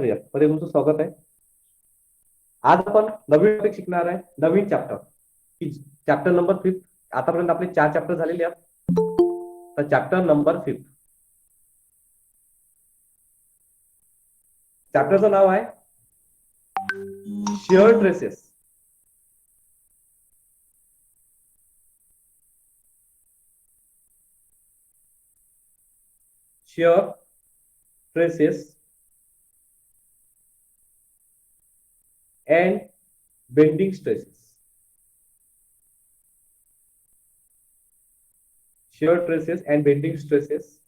मध्ये तुमचं स्वागत आहे. आज आपण नवीन टॉपिक शिकणार आहे, नवीन चॅप्टर. Chapter number 5. आतापर्यंत आपले 4 चॅप्टर झालेले आहेत. तर चॅप्टर नंबर 5. चॅप्टरचं नाव आहे shear traces. Shear traces and bending stresses. Shear traces and bending stresses.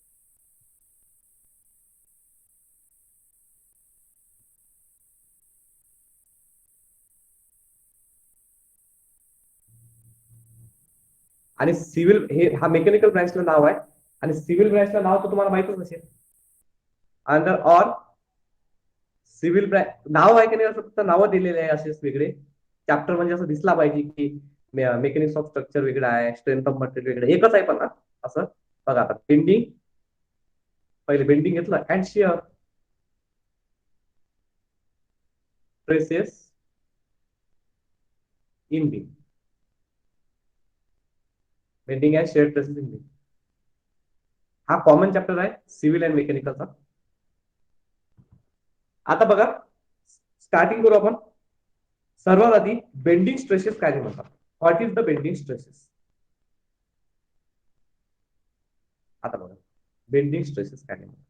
आणि सिव्हिल हा मेकॅनिकल ब्रँचला नाव आहे आणि सिव्हिल ब्रँचला नाव तर तुम्हाला माहितच नसेल. अंडर ऑर सिव्हिल ब्रँच नाव आहे की नाही, असं फक्त नावं दिलेले आहे असेच वेगळे. चॅप्टर म्हणजे असं दिसला पाहिजे की मेकॅनिक्स ऑफ स्ट्रक्चर वेगळं आहे, स्ट्रेंथ ऑफ मटेरियल वेगळं, एकच आहे पण ना असं. बघा आता बेंडिंग, पहिले बेंडिंग घेतलं and shear traces in beam. Bending and shear traces in beam हा कॉमन चॅप्टर आहे सिव्हिल अँड मेकॅनिकलचा. आता बघा स्टार्टिंग करू आपण. सर्वात आधी बेंडिंग स्ट्रेसेस काय म्हणतात. What is the bending stresses. आता बघा बेंडिंग स्ट्रेसेस काय म्हणतात.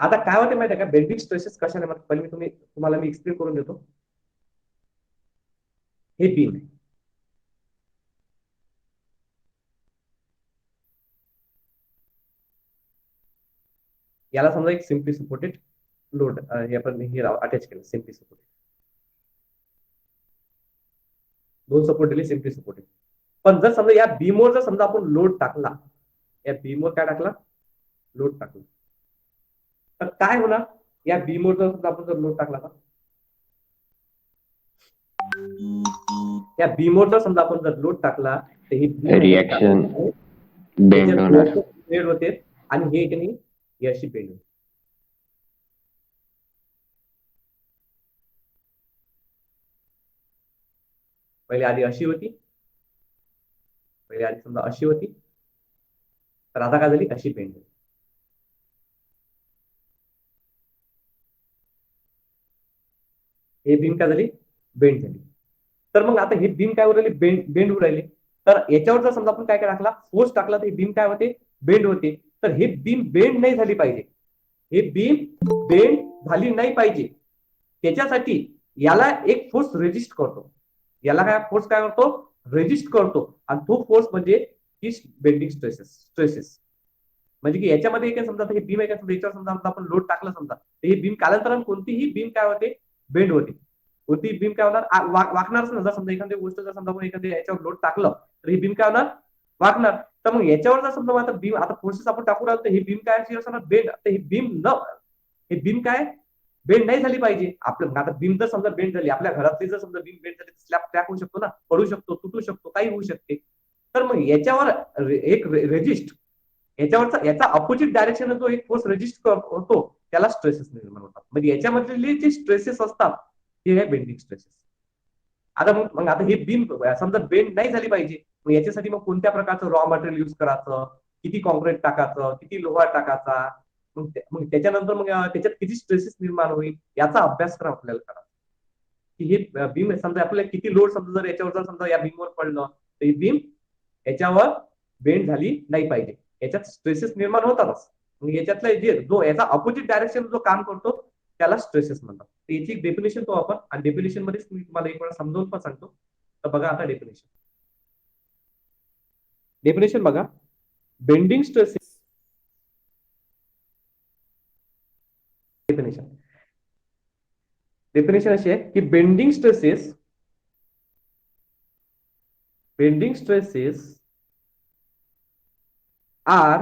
आता काय होते माहिती आहे का, बेंडिंग स्ट्रेसेस कशाने म्हणतात पहिले तुम्हाला मी एक्सप्लेन करून देतो. हे बीम आहे, याला समजा एक सिम्पली सपोर्टेड लोड हे आपण हे अटॅच केलं. सिम्पली सपोर्टेड दोन सपोर्ट दिले सिम्पली सपोर्टेड. पण जर समजा या बीमवर जर समजा आपण लोड टाकला, या बीमवर काय टाकला, लोड टाकला, तर काय होणार. या बीमवर जर समजा आपण जर लोड टाकला ना, या बीमवर जर समजा आपण जर लोड टाकला तर ही रिएक्शन बेंड होणार. बेंड होते आणि हे की नाही ही अशी बेंड होते. पहिले आधी अशी होती, पहिले आधी समजा अशी होती, तर आता काय झाली अशी बेंड होती. हे बीम काय झाली, बेंड झाली. तर मग आता हे बीम काय होऊ राहिली, बेंड होऊ राहिली. तर याच्यावर जर समजा आपण काय काय टाकला, फोर्स टाकला, तर हे बीम काय होते, बेंड होते. तर हे बीम बेंड नाही झाली पाहिजे, हे बीम बेंड झाली नाही पाहिजे. त्याच्यासाठी याला एक फोर्स रेजिस्ट करतो. याला काय फोर्स काय करतो, रेजिस्ट करतो. आणि तो फोर्स म्हणजे ही बेंडिंग स्ट्रेसेस. म्हणजे की याच्यामध्ये काय समजा हे बीम आहे का, याच्यावर समजा आपण लोड टाकलं समजा, तर हे बीम कालांतराने कोणतीही बीम काय होते, बेंड होते. कोणती बीम काय होणार, वाकणारच ना. जर समजा एखादी गोष्ट जर समजा आपण एखाद्या याच्यावर लोड टाकलं तर ही बीम काय होणार, वाकणार. तर मग याच्यावर जर समजा आता बीम, आता फोर्सेस आपण टाकू राहिलो, तर ही बीम काय असणार, बेंड. तर ही बीम न, हे बीम काय बेंड नाही झाली पाहिजे. आपलं आता बीम जर समजा बेंड झाली, आपल्या घरातली जर समजा बीम बेंड झाली, स्लॅब क्रॅक होऊ शकतो ना, पडू शकतो, तुटू शकतो, काही होऊ शकते. तर मग याच्यावर एक रेजिस्ट, याच्यावरचा याचा अपोजिट डायरेक्शन जो एक फोर्स रेजिस्ट होतो, त्याला स्ट्रेसेस निर्माण होतात. म्हणजे याच्यामधले जे स्ट्रेसेस असतात ते आहे बेंडिंग स्ट्रेसेस. आता मग आता हे बीम समजा बेंड नाही झाली पाहिजे, मग याच्यासाठी मग कोणत्या प्रकारचं रॉ मटेरियल युज करायचं, किती कॉन्क्रीट टाकायचं, किती लोहा टाकायचा, मग त्याच्यानंतर मग त्याच्यात किती स्ट्रेसेस निर्माण होईल याचा अभ्यासक्रम आपल्याला करायचा. की हे बीम समजा आपल्याला किती लोड समजा जर याच्यावर जर समजा या बीमवर पडलं, तर ही बीम याच्यावर बेंड झाली नाही पाहिजे. याच्यात स्ट्रेसेस निर्माण होतातच. मग याच्यातला जे जो याचा अपोजिट डायरेक्शन जो काम करतो त्याला स्ट्रेसेस म्हणतात. याची एक डेफिनेशन तो आपण, आणि डेफिनेशन मध्येच मी तुम्हाला एक वेळा समजावून पण सांगतो. तर बघा आता डेफिनेशन, डेफिनेशन बघा. बेंडिंग स्ट्रेसेस, डेफिनेशन डेफिनेशन अशी आहे की bending stresses are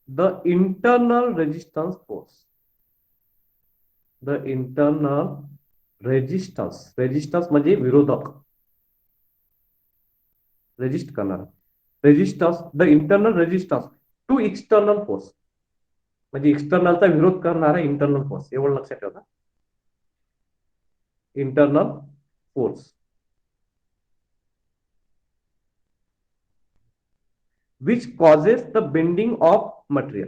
the internal resistance force, the internal resistance म्हणजे विरोधक, रेजिस्ट करणार. Resistance the internal resistance to external force, म्हणजे एक्सटर्नलचा विरोध करणारा इंटरनल फोर्स, एवढं लक्षात ठेवा. Internal force which causes the bending of material,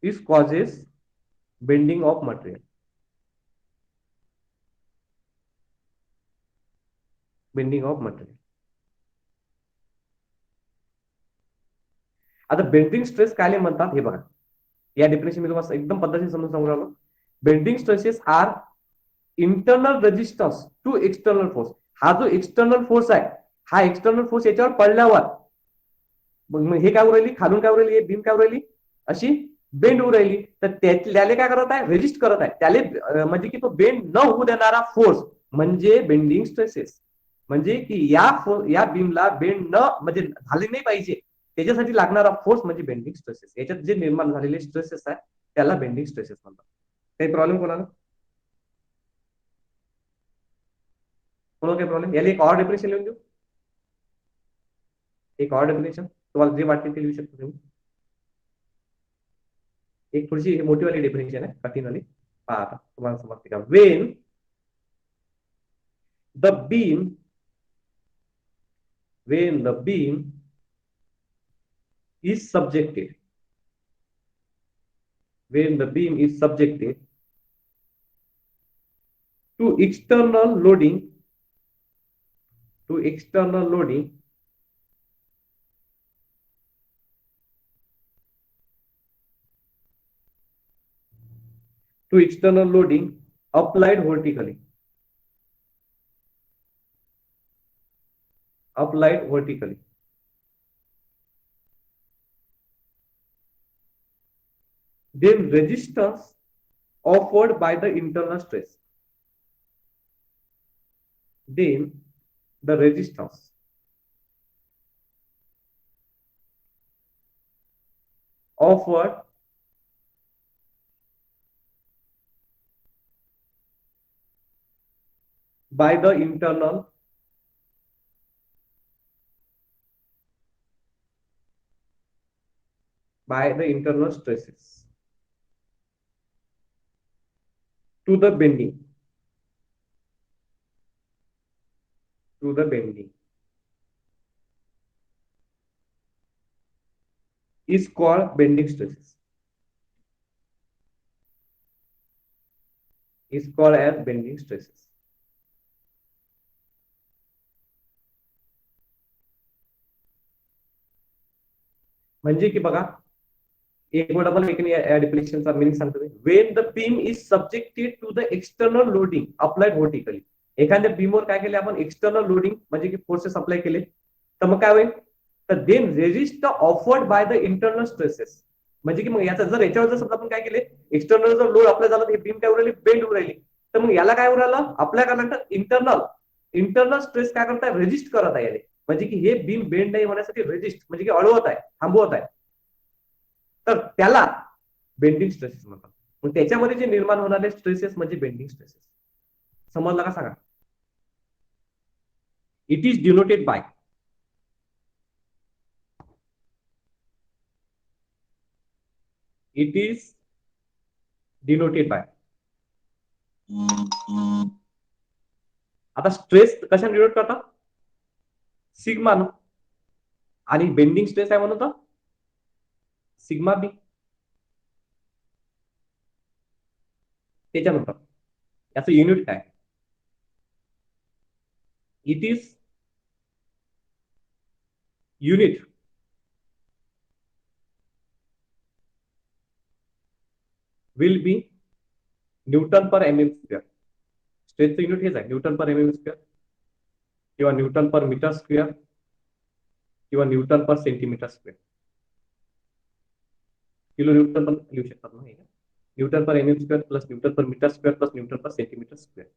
this causes bending of material, bending of material. आता बेंडिंग स्ट्रेस काय म्हणतात हे बघा, या डेफिनेशन मी तुम्हाला एकदम पद्धतीने समजून सांगू राहिलो. Bending stresses are internal resistance to external force. हा जो एक्सटर्नल फोर्स आहे, हा एक्सटर्नल फोर्स याच्यावर पडल्यावर मग हे काय राहिली, खालून काय राहिली, हे बीम काय राहिली, अशी बेंड होऊ राहिली. तर त्याला काय करत आहे, रेजिस्ट करत आहे त्याला, म्हणजे की तो बेंड न होऊ देणारा फोर्स म्हणजे बेंडिंग स्ट्रेसेस. म्हणजे की या बीमला बेंड न म्हणजे झाले नाही पाहिजे, त्याच्यासाठी लागणारा फोर्स म्हणजे बेंडिंग स्ट्रेसेस. याच्यात जे निर्माण झालेले स्ट्रेसेस आहे त्याला बेंडिंग स्ट्रेसेस म्हणतात. काही प्रॉब्लेम कोणाला काही प्रॉब्लेम? याला एक और डेफिनेशन लिहून देऊ, एक और डेफिनेशन तुम्हाला जे वाटते ते लिहू शकतो तुम्ही. एक थोडीशी मोठीवाली डेफिनेशन आहे, कठीणवाली. पहा आता तुम्हाला समजते का. Wien the beam is subjected when the beam is subjected to external loading applied vertically, then resistance offered by the internal stress, then the resistance offered by the internal stresses to the bending is called bending stresses, is called as bending stresses. म्हणजे की बघा, एक word आपण या डिफ्लेक्शनचा meaning सांगतो. When the beam is subjected to the external loading applied vertically. एखाद्या बीमवर काय केले आपण, एक्सटर्नल लोडिंग म्हणजे की फोर्सेस अप्लाय केले, तर मग काय होईल, तर then resist the offered by the internal stresses. म्हणजे की मग याचा जर याच्यावर जर समजा आपण काय केले, एक्सटर्नल जर लोड अप्लाय झाला तर बीम काय उरायली, बेंड होऊ राहिली. तर मग याला काय उरायला अप्लाय करण्यानंतर इंटरनल स्ट्रेस काय करताय, रेजिस्ट करत आहे याने. म्हणजे की हे बीम बेंड नाही होण्यासाठी रेजिस्ट म्हणजे की अडवत आहे, थांबवत आहे. तर त्याला बेंडिंग स्ट्रेसेस म्हणतात. मग त्याच्यामध्ये जे निर्माण होणारे स्ट्रेसेस म्हणजे बेंडिंग स्ट्रेसेस. समजला का सांगा. इट इज डिनोटेड बाय आता स्ट्रेस कशाने डिनोट करतात, सिग्मा न, आणि बेंडिंग स्ट्रेस आहे म्हणून तर सिग्मा बी. त्याच्यानंतर याचं युनिट काय, it is unit will be newton per M M square. स्ट्रेसचं युनिट हेच आहे, newton per M M square किंवा न्यूटन पर मीटर स्क्वेअर किंवा newton per centimetre square. Kilo newton पण लिहू शकतात ना, newton per M M square plus newton per metre square plus newton per centimetre square.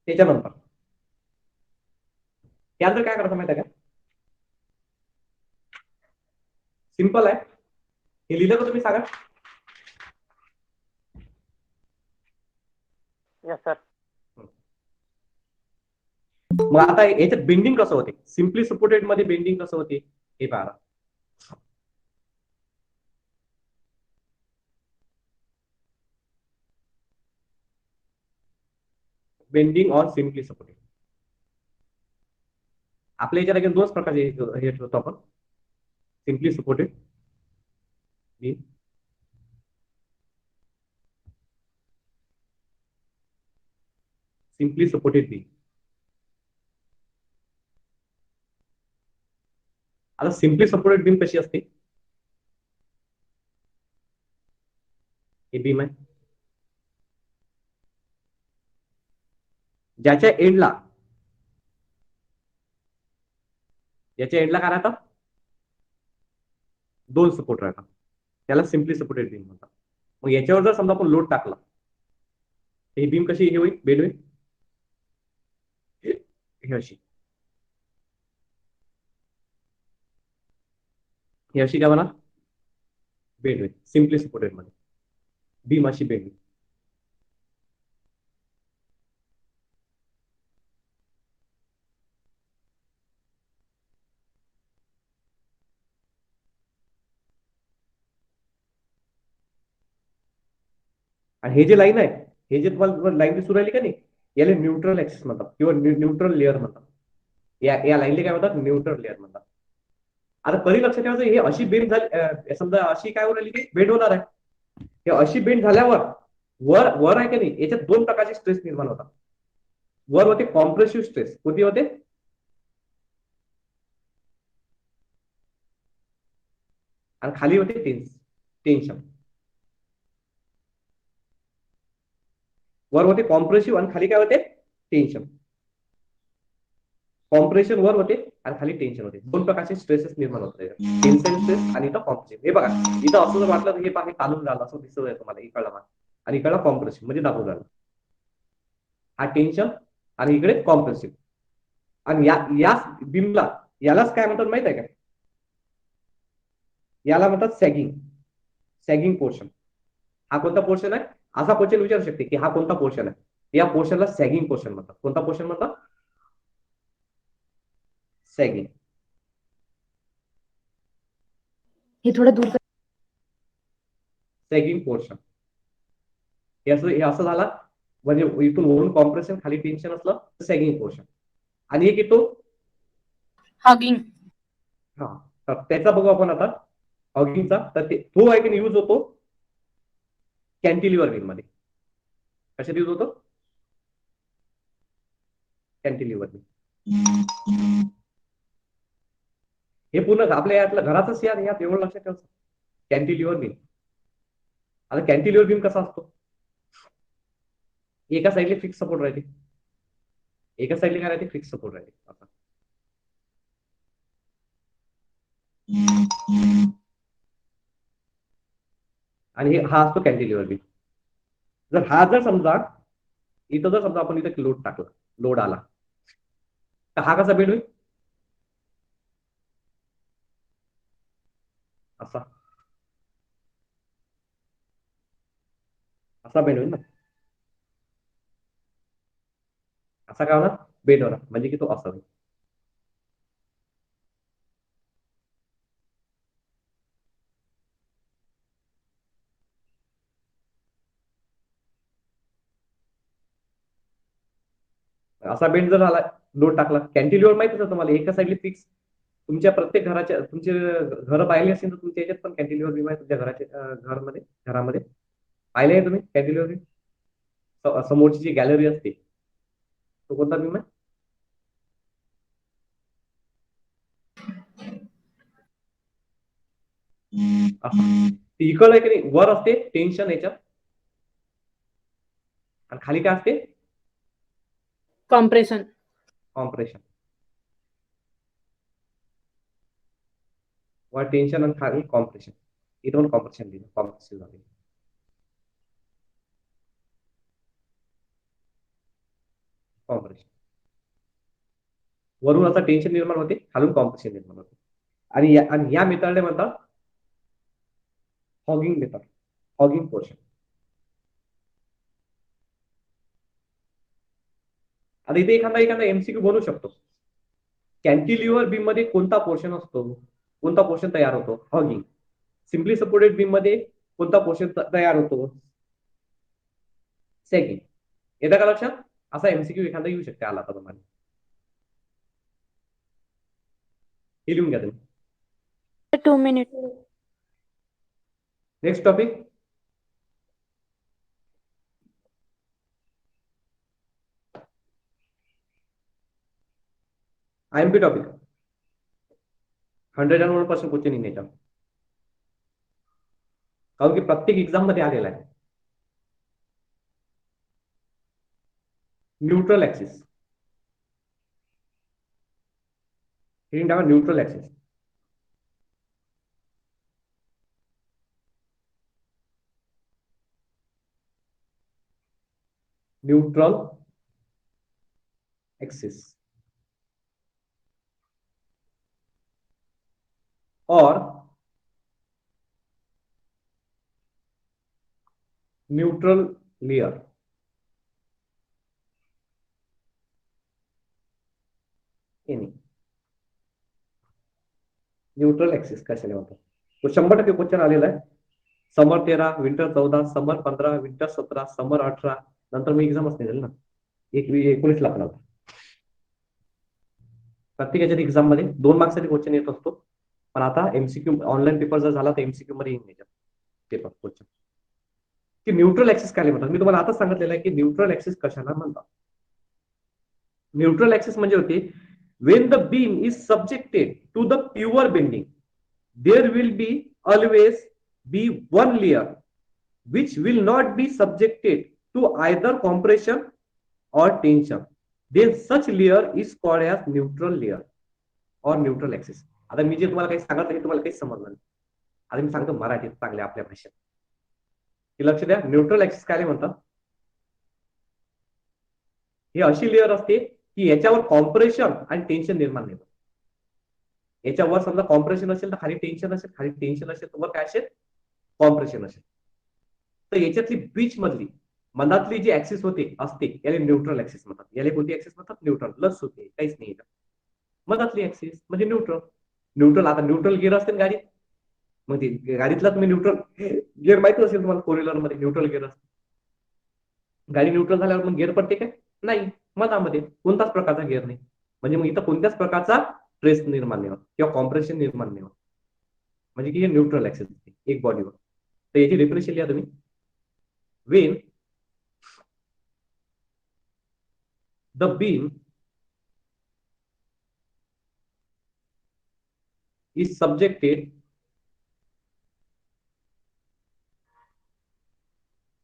त्याच्यानंतर त्यानंतर काय करायचं माहिती आहे का, सिंपल आहे. हे लिहिलं का तुम्ही सांगा. Yes sir. मग आता याच्यात बेंडिंग कसं होते, सिम्पली सपोर्टेड मध्ये बेंडिंग कसं होते हे पहा. बेंडिंग ऑन सिम्पली सपोर्टेड आपल्या याच्यात दोन प्रकारचे हे ठेवतो आपण. Simply supported beam, simply supported beam. आता सिम्पली सपोर्टेड बीम कशी असते, हे बीम आहे ज्याच्या एंडला काय राहतात, दोन सपोर्ट राहतात, त्याला सिम्पली सपोर्टेड बीम म्हणतात. मग याच्यावर जर समजा आपण लोड टाकला ही बीम कशी हे होईल, बेंड होईल, हे अशी, ही अशी काय म्हणा बेंड होईल. सिम्पली सपोर्टेड मध्ये बीम अशी बेंड होईल. आणि हे जे लाईन आहे, हे जे तुम्हाला लाईन दिसून राहिली का नाही, याला न्यूट्रल ऍक्सिस म्हणतात किंवा न्यूट्रल लेअर म्हणतात. या लाईनला काय म्हणतात, न्यूट्रल लेअर म्हणतात. आता कधी लक्षात ठेवायचं, हे अशी बेंड झाली, समजा अशी काय राहिली की बेंड होणार आहे. हे अशी बेंड झाल्यावर वर वर आहे का नाही, याच्यात दोन प्रकारचे स्ट्रेस निर्माण होतात. वर होते कॉम्प्रेसिव्ह स्ट्रेस, कोणते होते, आणि खाली होते टेन्शन. वर होते कॉम्प्रेसिव्ह आणि खाली काय होते टेन्शन. कॉम्प्रेशन वर होते आणि खाली टेन्शन होते. दोन प्रकारचे स्ट्रेसेस निर्माण होतात, टेन्साईल स्ट्रेस आणि इथं कॉम्प्रेसिव्ह. हे बघा इथं असं जर वाटलं तर हे पहा ताणून राहिलं असं दिसत आहे तुम्हाला, इकडला आणि इकडला कॉम्प्रेसिव्ह म्हणजे दाबून राहिलं. हा टेन्शन आणि इकडे कॉम्प्रेसिव्ह. आणि या बीमला यालाच काय म्हणतात माहित आहे का, याला म्हणतात सॅगिंग पोर्शन. हा कोणता पोर्शन आहे, असा क्वेश्चन विचारू शकते की हा कोणता पोर्शन आहे. या पोर्शनला सॅगिंग पोर्शन म्हणतात. कोणता पोर्शन म्हणतात, सॅगिंग. हे थोडं दूर सॅगिंग पोर्शन हे असं झाला म्हणजे इथून वरून कॉम्प्रेशन खाली टेन्शन असलं तर सॅगिंग पोर्शन. आणि एक येतो हगिंग. हा, तर त्याचा बघू आपण आता हॉगिंगचा. तर तो आहे की यूज होतो कॅन्टिलिव्हर बीम मध्ये. कशात यूज होतो, कॅन्टिलिव्हर बीम. हे पूर्ण आपल्या यातलं घरातच यात एवढं लक्षात ठेवायचं, कॅन्टिलिव्हर बीम. आता कॅन्टिलिव्हर बीम कसा असतो, एका साईडला फिक्स सपोर्ट राहते, एका साईडला काय राहते, फिक्स सपोर्ट राहते. आता आणि हा असतो कॅन्टिलिव्हर बीम. जर समजा इथं जर समजा आपण इथं लोड टाकला, लोड आला तर हा कसा बेंड होईल, असा असा बेंड होईल ना, असा काय होणार बेंड होणार, म्हणजे की तो असा होईल. असा बेंड जर आला, लोड टाकला, कॅन्टिलिव्हर माहितीच आहे तुम्हाला, एका साईडला फिक्स. तुमच्या प्रत्येक घराच्या, तुमचे घर पाहिले असेल तर तुमच्या याच्यात पण कॅन्टिलिव्हर बीम आहे तुमच्या घराच्या घरामध्ये पाहिले आहे तुम्ही कॅन्टिलिव्हर बीम. समोरची जी गॅलरी असते तो कोणता बीम आहे, इकडं आहे की नाही, वर असते टेन्शन याच्यात आणि खाली काय असते, कॉम्प्रेशन. कॉम्प्रेशन. वर टेन्शन आणि खाली कॉम्प्रेशन. इथं पण कॉम्प्रेशन दिलं, कॉम्प्रेसिव्ह झाले, कॉम्प्रेशन. वरून असं टेन्शन निर्माण होते, खालून कॉम्प्रेशन निर्माण होते. आणि या मेथडने म्हणतात हॉगिंग मेथड, हॉगिंग पोर्शन. आता इथे एखादा एखादा एमसीक्यू बनू शकतो. कॅन्टिलिव्हर बीम मध्ये कोणता पोर्शन असतो, कोणता पोर्शन तयार होतो, हॉगिंग. सिम्पली सपोर्टेड बीम मध्ये कोणता पोर्शन तयार होतो, सॅगिंग. येतं का लक्षात? असा एमसीक्यू एखादा येऊ शकते आला तर तुम्हाला. हे लिहून घ्या तुम्ही. 2 minutes. Next topic. IMP topic 101% question in याच्यावर, कारण की प्रत्येक एक्झाम मध्ये आलेला आहे. Neutral axis, neutral axis. Neutral axis और न्यूट्रल लेयर. न्यूट्रल ऍक्सिस कशाने होतो, तो 100% क्वेश्चन आलेला आहे. समर 13, विंटर 14, समर 15, विंटर 17, समर 18. नंतर मी एक्झामच नाही झाली ना, 19 ला पण होता. प्रत्येक याच्यात एक्झाम मध्ये 2 मार्क्ससाठी क्वेश्चन येत असतो. पण आता एमसीक्यू ऑनलाईन पेपर जर झाला तर एमसीक्यू मध्ये येईल याच्यात पेपर क्वेश्चन की न्यूट्रल ऍक्सिस काय म्हणतात. मी तुम्हाला आता सांगितलेलं आहे की न्यूट्रल ऍक्सिस कशाला म्हणतात. न्यूट्रल ऍक्सिस म्हणजे होते when the beam is subjected to the pure bending, there will be always be one layer which will not be subjected to either compression or tension. Then such layer is called as neutral layer or neutral axis. आता मी जे तुम्हाला काही सांगत नाही तुम्हाला काही समजलं नाही. आता मी सांगतो मराठीत चांगल्या आपल्या भाषेत की लक्ष द्या. न्यूट्रल ऍक्सिस काय म्हणतात, ही अशी लेअर असते की याच्यावर कॉम्प्रेशन आणि टेन्शन निर्माण नाही होत. याच्यावर समजा कॉम्प्रेशन असेल तर खाली टेन्शन असेल, खाली टेन्शन असेल तर वर काय असेल, कॉम्प्रेशन असेल. तर याच्यातली बीच मधली मनातली जी ऍक्सिस होते असते याला न्यूट्रल ऍक्सिस म्हणतात. याला कोणती ऍक्सिस म्हणतात, न्यूट्रल. लस होते काहीच नाही, मनातली ऍक्सिस म्हणजे न्यूट्रल. न्यूट्रल, आता न्यूट्रल गिअर असते ना गाडीत, मग ते गाडीतला तुम्ही न्यूट्रल गिअर माहिती असेल तुम्हाला, 4 व्हीलर मध्ये न्यूट्रल गिअर असते. गाडी न्यूट्रल झाल्यावर मग गिअर पडते काय, नाही, मधामध्ये कोणताच प्रकारचा गिअर नाही. म्हणजे मग इथं कोणत्याच प्रकारचा ट्रेस निर्माण नाही होत किंवा कॉम्प्रेशन निर्माण नाही होत. म्हणजे की हे न्यूट्रल ऍक्सिस एक बॉडीवर. तर याची डेफिनेशन लिहा तुम्ही. Wien the beam is subjected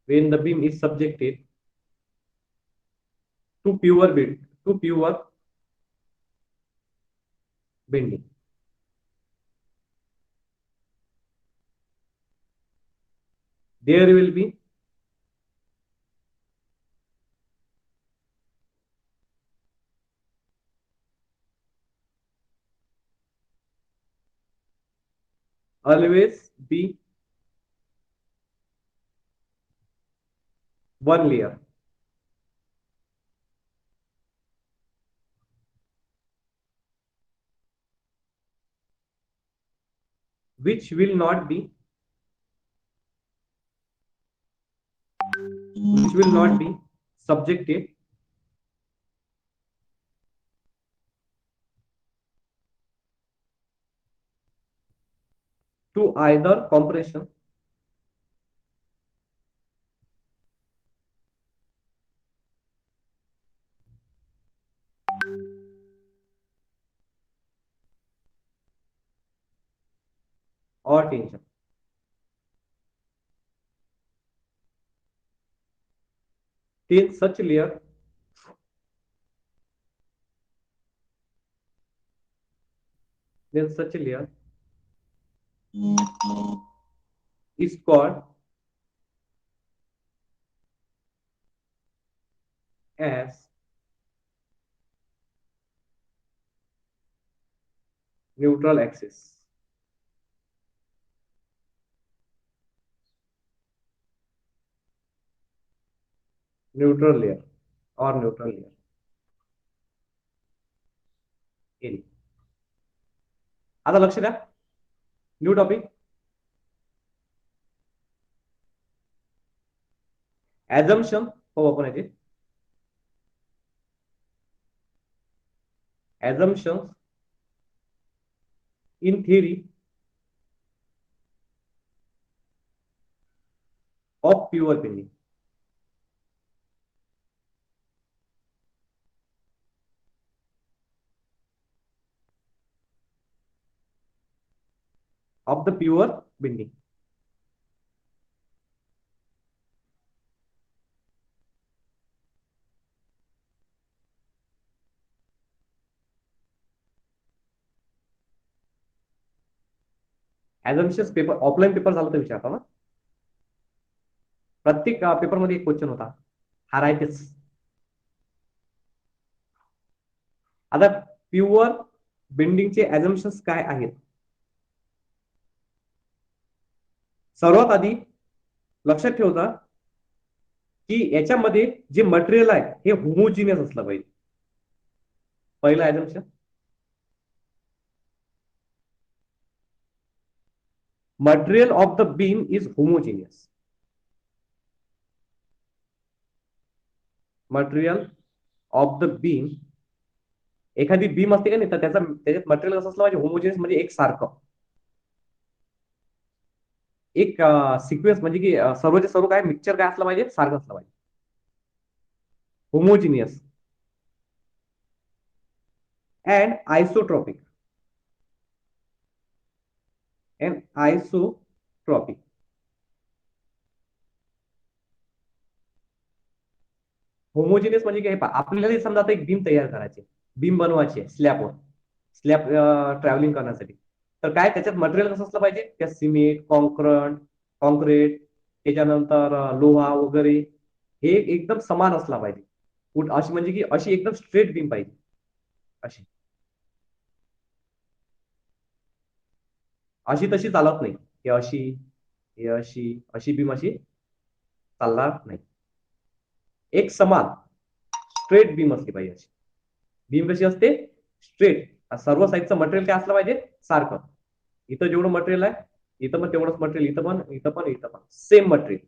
when the beam is subjected to pure bending, there will be always be one layer which will not be subjected to either compression or tension. Then such layer is called as neutral axis. Neutral layer और neutral layer area. आता लक्ष द्या. New topic. ऍझम्पशन हो आपण याचे assumptions in theory of pure bending. Of the pure bending. Assumptions paper offline paper झाला तर विचारता ना. प्रत्येक पेपरमध्ये एक क्वेश्चन होता हा राहायचेच. आता प्युअर बेंडिंगचे ऍझम्पशन्स काय आहेत. सर्वात आधी लक्षात ठेवता की याच्यामध्ये जे मटेरियल आहे हे होमोजिनियस असलं पाहिजे. पहिलं assumption. Material of the beam is homogeneous. Material of the beam एखादी बीम असते का नाही तर त्याच्यात मटेरियल कसं असलं पाहिजे होमोजिनियस म्हणजे एक सारखं एक सिक्वेन्स म्हणजे की सर्वचे सर्व काय मिक्सचर काय असलं पाहिजे सारखं असलं पाहिजे. Homogeneous and isotropic. And isotropic. Homogeneous म्हणजे काय आपल्याला समजा आता एक बीम तयार करायची बीम बनवायची आहे स्लॅबवर स्लॅब ट्रॅव्हलिंग करण्यासाठी तर काय त्याच्यात मटेरियल कसं असलं पाहिजे त्या सिमेंट कॉन्क्रीट त्याच्यानंतर लोहा वगैरे हे एकदम समान असला पाहिजे. अशी म्हणजे की अशी एकदम स्ट्रेट बीम पाहिजे अशी अशी तशी चालत नाही. हे अशी अशी बीम अशी चालणार नाही. एक समान स्ट्रेट बीम असली पाहिजे. अशी बीम कशी असते स्ट्रेट. सर्व साईडचं मटेरियल काय असलं पाहिजे सारखं. इथं जेवढं मटेरियल आहे इथं पण तेवढंच मटेरियल इथं पण same material.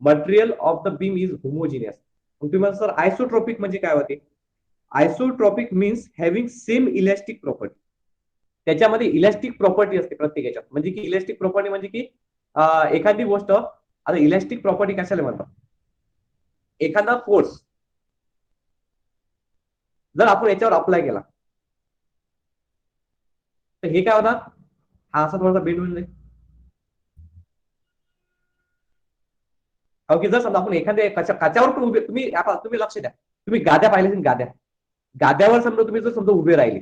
Material of the beam is homogeneous. मग तुम्ही सर आयसोट्रॉपिक म्हणजे काय होते. Isotropic means having same elastic property. त्याच्यामध्ये इलॅस्टिक प्रॉपर्टी असते प्रत्येक याच्यात म्हणजे की इलॅस्टिक प्रॉपर्टी म्हणजे की एखादी गोष्ट आता इलॅस्टिक प्रॉपर्टी कशाला म्हणतात. एखादा फोर्स जर आपण याच्यावर अप्लाय केला तर हे काय होणार हा असा थोडासा बेंड होऊन जाईल. ओके जर समजा आपण एखाद्या काच्यावर पण उभे तुम्ही लक्ष द्या. तुम्ही गाद्या पाहिल्या गाद्या गाद्यावर समजा तुम्ही जर समजा उभे राहिले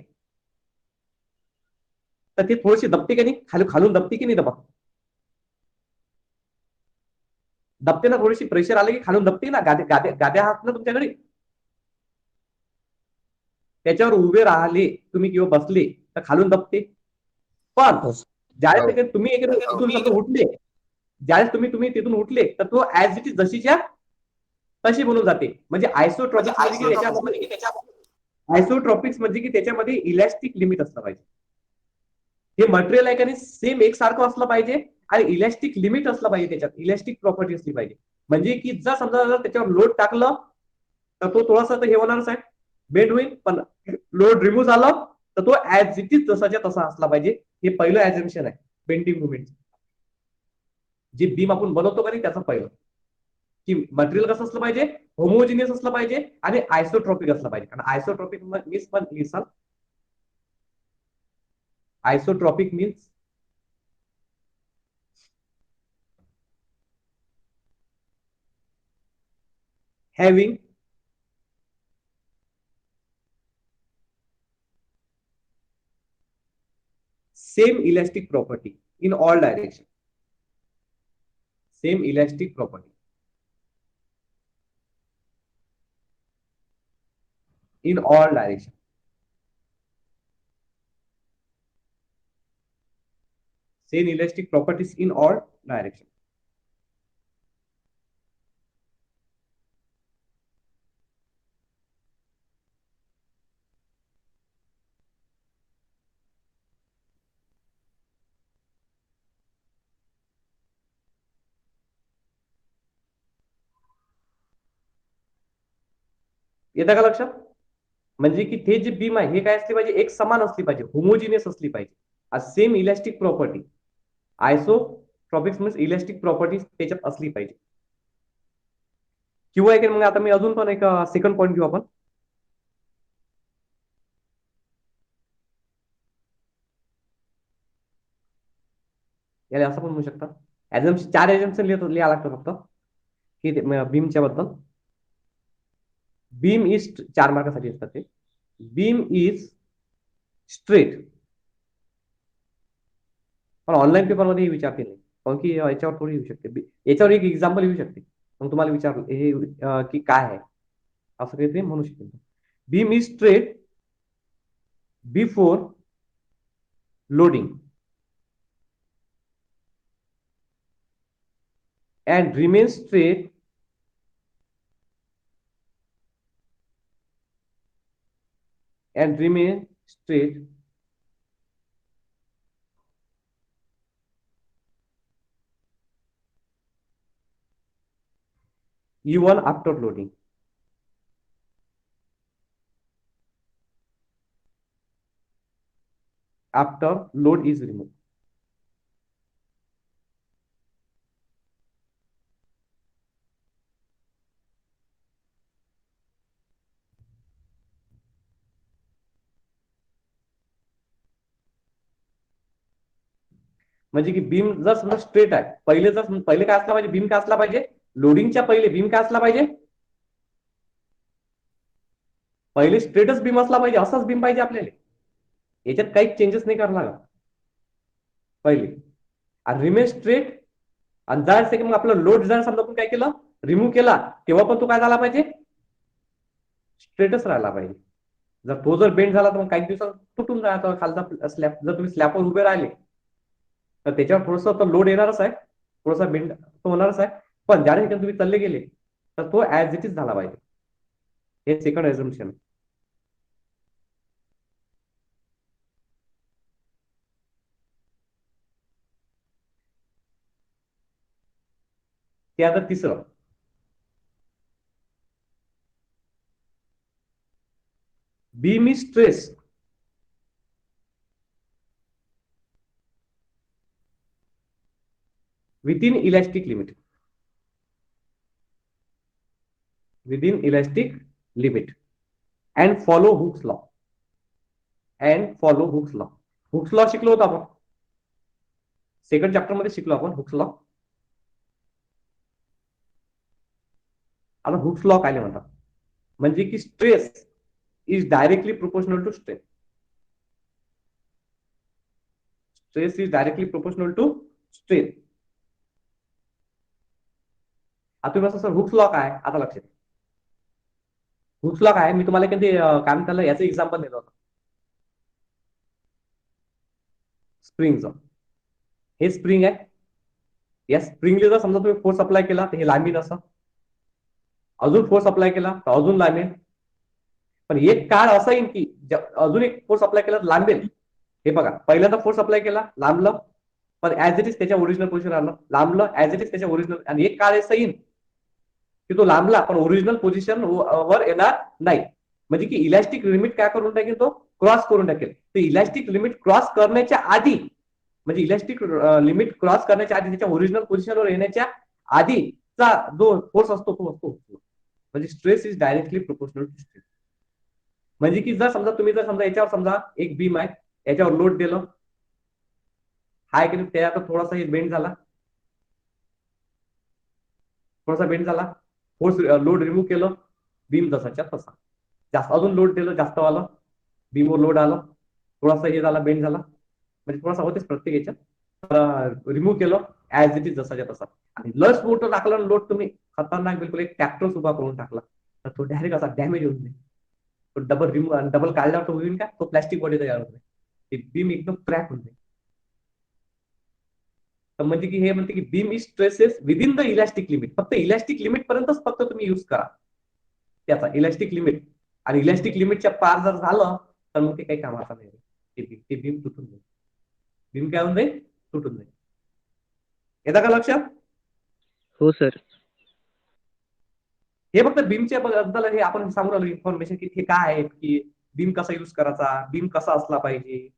तर ते थोडीशी दबते की नाही खालून दबते की नाही दबा दबते ना थोडीशी प्रेशर आले की खालून दबते ना गाद्या आहात ना तुमच्याकडे त्याच्यावर उभे राहिले तुम्ही किंवा बसले तर खालून दबते. पण ज्यावेळेस तुम्ही तिथून समजा उठले ज्यावेळेस तुम्ही तिथून उठले तर तो ऍज इट इज जशीच्या तशी बनून जाते. म्हणजे आयसोट्रॉपिक्स म्हणजे की त्याच्यामध्ये इलॅस्टिक लिमिट असलं पाहिजे. हे मटेरियल आहे का नाही सेम एकसारखं असलं पाहिजे आणि इलॅस्टिक लिमिट असलं पाहिजे. त्याच्यात इलॅस्टिक प्रॉपर्टी असली पाहिजे. म्हणजे की जर समजा जर त्याच्यावर लोड टाकलं तर तो थोडासा तर हे होणारच आहे बेंड होईल. पण लोड रिमूव्ह झालं तर तो ऍज इट इज तसाच्या तसा असला पाहिजे. हे पहिलं ऍझम्पशन आहे बेंडिंग मुवमेंट. जे बीम आपण बनवतो का नाही त्याचं पहिलं की मटेरियल कसं असलं पाहिजे होमोजिनियस असलं पाहिजे आणि आयसोट्रॉपिक असलं पाहिजे. आणि आयसोट्रॉपिक मीन्स पण लिहिसाल isotropic means having same elastic property in all direction. Same elastic property in all direction. Same elastic properties in all direction. येतं का लक्षात? म्हणजे की ते जे बीम आहे हे काय असली पाहिजे, एक समान असली पाहिजे, होमोजिनियस असली पाहिजे, same elastic property, isotropics means elastic property त्याच्यात असली पाहिजे. किंवा एक मग आता मी अजून पण एक सेकंड पॉईंट घेऊ आपण. याला असं पण म्हणू शकता, ऍझम्पशन 4 ऍझम्पशन लिहा लागतं फक्त की बीमच्या बद्दल. बीम इज 4 मार्कासाठी असतात ते. बीम इज स्ट्रेट, पण ऑनलाईन पेपरमध्ये विचारते नाही, कारण की याच्यावर थोडी येऊ शकते, याच्यावर एक एक्झाम्पल येऊ शकते, मग तुम्हाला विचार हे की काय आहे असं काही ते म्हणू शकेल. Beam is straight before loading and remain straight even after loading. After load is removed. म्हणजे की बीम जर समजा स्ट्रेट आहे, पहिले काय असला पाहिजे, बीम काय असला पाहिजे, लोडिंगच्या पहिले बीम काय असला पाहिजे, पहिले स्ट्रेटच बीम असला पाहिजे, असाच बीम पाहिजे आपल्याला, याच्यात काही चेंजेस नाही करावं लागत पहिले, आणि रिमेन स्ट्रेट. आणि जर मग आपला लोड जर समजा आपण काय केलं, रिमूव्ह केला, तेव्हा पण तो काय झाला पाहिजे, स्ट्रेटच राहिला पाहिजे. जर बेंड झाला तर मग काही दिवसात तुटून जायचा खालचा स्लॅब. जर तुम्ही स्लॅबवर उभे राहिले तर त्याच्यावर थोडंसं लोड येणारच आहे, थोडासा बेंड तो होणारच आहे, पण ज्या ठिकाणी तुम्ही चालले गेले तर तो ऍज इट इज झाला पाहिजे. हे सेकंड एझम्पशन. ते आता तिसरं, beam is stress within elastic limit. Within elastic limit and follow Hooke's law. Hooke's law शिकलो होतो आपण, सेकंड चॅप्टर मध्ये शिकलो आपण हुक्स लॉ. आता हुक्स लॉ काय म्हणतात, म्हणजे की stress is directly proportional to strain. Stress is directly proportional to strain. आता तुम्ही असं हुक्स लॉ काय, आता लक्षात. हुक्स लॉ काय, मी तुम्हाला कधी काय म्हणतात याचं एक्झाम्पल देतो होतं, स्प्रिंगचं. हे स्प्रिंग आहे, या स्प्रिंगला जर समजा तुम्ही फोर्स अप्लाय केला तर हे लांबीन असं, अजून फोर्स अप्लाय केला तर अजून लांबेल, पण एक काळ असा येईल की अजून एक फोर्स अप्लाय केला तर लांबेल. हे बघा, पहिल्यांदा फोर्स अप्लाय केला लांबलं, पण ऍज इट इज त्याच्या ओरिजिनल पोझिशन आलं, लांबलं ऍज इट इज त्याच्या ओरिजिनल, आणि एक काळ असं येईल की तो लांबला पण ओरिजिनल पोझिशन वर येणार नाही. म्हणजे की इलॅस्टिक लिमिट काय करून टाकेल, तो क्रॉस करून टाकेल. ते इलॅस्टिक लिमिट क्रॉस करण्याच्या आधी, म्हणजे इलॅस्टिक लिमिट क्रॉस करण्याच्या आधी, त्याच्या ओरिजिनल पोझिशनवर येण्याच्या आधीचा जो फोर्स असतो तो असतो, म्हणजे stress is directly proportional to stress. म्हणजे की जर समजा तुम्ही जर समजा याच्यावर समजा एक बीम आहे, याच्यावर लोड दिलं, हाय की त्याचा थोडासा बेंड झाला, फोर्स लोड रिमूव्ह केलं, बीम जसाच्या तसा. जास्त अजून लोड दिलं, जास्त आलं, बीमवर लोड आलं, थोडासा हे झाला, बेंड झाला, म्हणजे थोडासा होतेच प्रत्येक याच्यात. रिमूव्ह केलं ऍज इट इज जसाच्या तसा. आणि लस मोठं टाकलं लोड, तुम्ही खतरनाक बिलकुल एक ट्रॅक्टर उभा करून टाकला तर तो डायरेक्ट असा डॅमेज होऊन जाईल. तो डबल काढल्यावर तो होईल का, तो प्लॅस्टिक बॉडी तयार होते, बीम एकदम क्रॅक होऊन जाईल. तर म्हणजे की हे म्हणते की beam is stresses within the elastic limit, फक्त इलॅस्टिक लिमिट पर्यंतच फक्त तुम्ही युज करा त्याचा, इलॅस्टिक लिमिट. आणि इलॅस्टिक लिमिटच्या पार जर झालं तर मग ते काही कामाचं नाही, ते बीम तुटून जाईल. बीम काय होऊन जाईल, तुटून जाईल. येतं का लक्षात? हो सर. हे फक्त बीमच्या बद्दल हे आपण सांगू राहिलो इन्फॉर्मेशन की हे काय आहे, की बीम कसा युज करायचा, बीम कसा असला पाहिजे.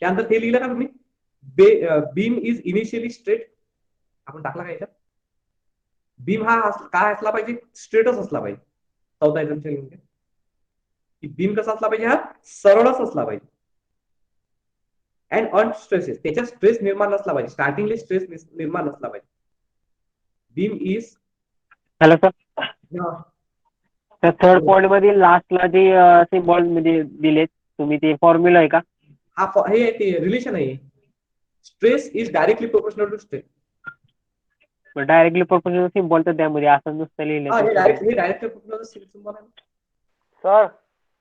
त्यानंतर ते लिहिलं का तुम्ही, बीम इज इनिशियली स्ट्रेट, आपण टाकला का याच्यात. बीम हा काय असला पाहिजे, स्ट्रेटच असला पाहिजे. चौथा एक्झाम्पल लिहून घ्या की बीम कसा असला पाहिजे, हा सरळच असला पाहिजे. अँड ऑन स्ट्रेसेस, त्याच्यात स्ट्रेस निर्माण नसला पाहिजे, स्टार्टिंगली स्ट्रेस निर्माण नसला पाहिजे. बीम इज हॅलो सर, तर थर्ड पॉइंट मध्ये लास्टला जे सिम्बॉल म्हणजे दिलेत तुम्ही, ते फॉर्म्युला आहे का? हे ते रिलेशन आहे. Stress is directly proportional to strain. Directly proportional symbol तर त्यामध्ये असं नुसतं लिहिलं हे तर डायरेक्ट प्रोपोर्शनल सिम्बॉल आहे. सर.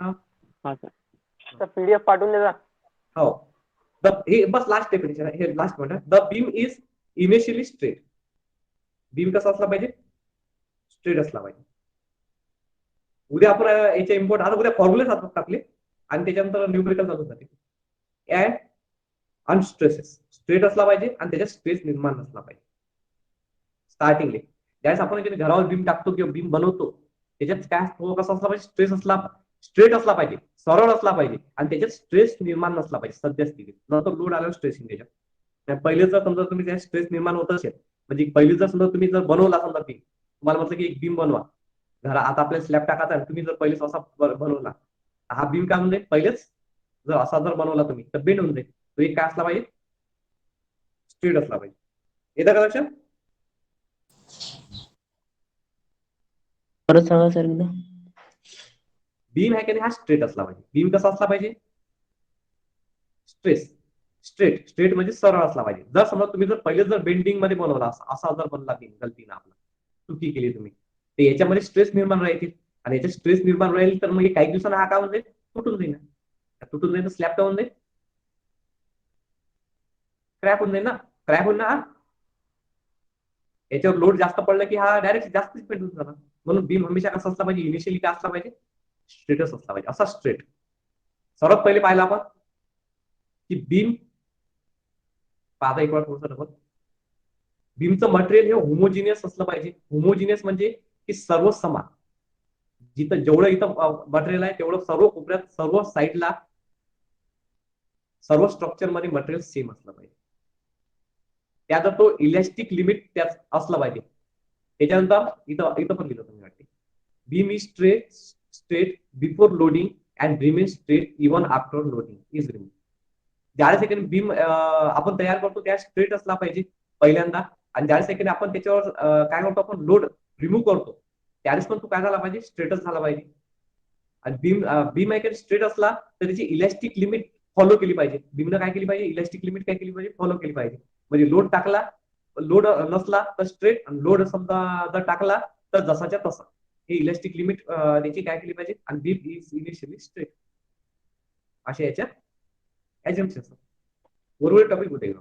हा. हा सर, PDF पाठवून द्या. हो, हे बस लास्ट डेफिनेशन आहे, हे लास्ट पॉइंट आहे. The beam is initially straight. Beam कसा असला पाहिजे, स्ट्रेट असला पाहिजे. उद्या आपण याचे इम्पॉर्ट, आता उद्या फॉर्म्युले टाकले आणि त्याच्यानंतर न्यूमेरिकल चालू जाते. अँड ऑन स्ट्रेसेस, स्ट्रेट असला पाहिजे आणि त्याच्यात स्ट्रेस निर्माण नसला पाहिजे. स्टार्टिंगले ज्यावेळेस आपण घरावर बीम टाकतो किंवा बीम बनवतो, त्याच्यात काय कसा असला पाहिजे, स्ट्रेट असला पाहिजे, सरळ असला पाहिजे आणि त्याच्यात स्ट्रेस निर्माण नसला पाहिजे सद्यस्थितीत. नंतर लोड आल्यावर स्ट्रेस येईल त्याच्यात. पहिले जर समजा तुम्ही त्या स्ट्रेस निर्माण होत असेल, म्हणजे पहिली जर समजा तुम्ही जर बनवला, समजा बीम तुम्हाला म्हटलं की एक बीम बनवा घरा, आता आपल्याला स्लॅब टाकायचा आहे, तुम्ही जर पहिलेच असा बनवला, हा बीम काय होऊन जाईल, पहिलेच जर असा जर बनवला तुम्ही तर बेंड होऊन जाईल. तो एक काय असला पाहिजे, स्ट्रेट असला पाहिजे. येतं का लक्षात? परत सांगा सर एकदा. बीम आहे की नाही, हा स्ट्रेट असला पाहिजे. बीम कसा असला पाहिजे, स्ट्रेट म्हणजे सरळ असला पाहिजे. जर समजा तुम्ही जर पहिले जर बेंडिंग मध्ये बनवला, असा जर बनला बीम गलतीनं, आपला चुकी केली तुम्ही, तर याच्यामध्ये स्ट्रेस निर्माण राहील आणि याच्यात स्ट्रेस निर्माण राहील तर मग काही दिवसांना हा काय होऊन जाईल, तुटून जाईल. तुटून जाईल तर स्लॅब काय होऊन जाईल, क्रॅक होऊन जाईल ना, क्रॅक होईल ना. याच्यावर लोड जास्त पडलं की हा डायरेक्ट जास्त स्पीड होऊन जाणार. म्हणून बीम हमेशा कसा असला पाहिजे, इनिशियली काय असला पाहिजे, स्ट्रेटच असला पाहिजे. असा स्ट्रेट. सर्वात पहिले पाहिलं आपण की बीम, पाहता एक वेळा थोडंसं डबल, बीमचं मटेरियल हे होमोजिनियस असलं पाहिजे. होमोजिनियस म्हणजे की सर्व समान, जिथं जेवढं इथं मटेरियल आहे तेवढं सर्व कोपऱ्यात, सर्व साईडला, सर्व स्ट्रक्चर मध्ये मटेरियल सेम असलं पाहिजे. त्यात तो इलॅस्टिक लिमिट त्यात असला पाहिजे. त्याच्यानंतर इथं पण लिहिलं तुम्ही वाटते, beam is straight before loading and remain straight even after loading is remove. ज्या सेकंड बीम आपण तयार करतो त्या स्ट्रेट असला पाहिजे पहिल्यांदा, आणि ज्या सेकंड आपण त्याच्यावर काय करतो, आपण लोड रिमूव्ह करतो, त्यावेळेस पण तो काय झाला पाहिजे, स्ट्रेटच झाला पाहिजे. आणि बीम आहे स्ट्रेट असला तर त्याची इलॅस्टिक लिमिट फॉलो केली पाहिजे. बीमनं काय केली पाहिजे, इलॅस्टिक लिमिट काय केली पाहिजे, फॉलो केली पाहिजे. म्हणजे लोड टाकला, लोड नसला तर स्ट्रेट, आणि लोड समजा जर टाकला तर जसाच्या तसा. हे इलॅस्टिक लिमिट त्याची काय केली पाहिजे, आणि बीम इज इनिशियली स्ट्रेट. अशा याच्या ऍजम्पशन. बरोबर टॉपिक होते.